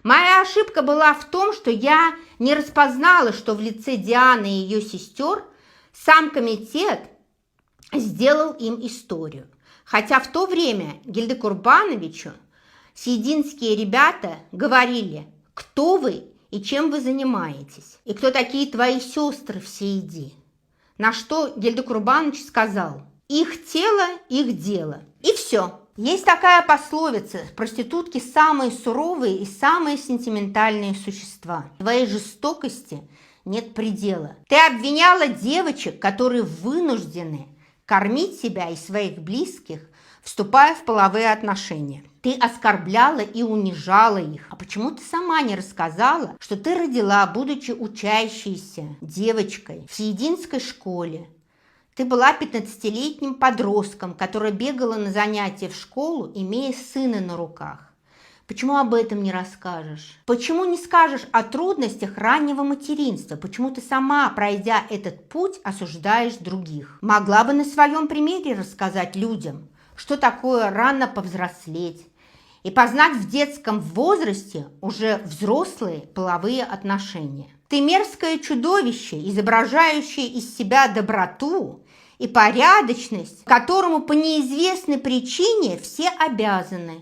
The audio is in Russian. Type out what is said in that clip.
Моя ошибка была в том, что я не распознала, что в лице Дианы и ее сестер сам комитет сделал им историю. Хотя в то время Гильде Курбановичу съединские ребята говорили: кто вы и чем вы занимаетесь, и кто такие твои сестры в Съеди. На что Гильде Курбанович сказал: их тело, их дело. И все. Есть такая пословица: проститутки самые суровые и самые сентиментальные существа. Твоей жестокости нет предела. Ты обвиняла девочек, которые вынуждены кормить себя и своих близких, вступая в половые отношения. Ты оскорбляла и унижала их. А почему ты сама не рассказала, что ты родила, будучи учащейся девочкой в Съединской школе? Ты была 15-летним подростком, которая бегала на занятия в школу, имея сына на руках. Почему об этом не расскажешь? Почему не скажешь о трудностях раннего материнства? Почему ты сама, пройдя этот путь, осуждаешь других? Могла бы на своем примере рассказать людям, что такое рано повзрослеть и познать в детском возрасте уже взрослые половые отношения. Ты мерзкое чудовище, изображающее из себя доброту и порядочность, которому по неизвестной причине все обязаны.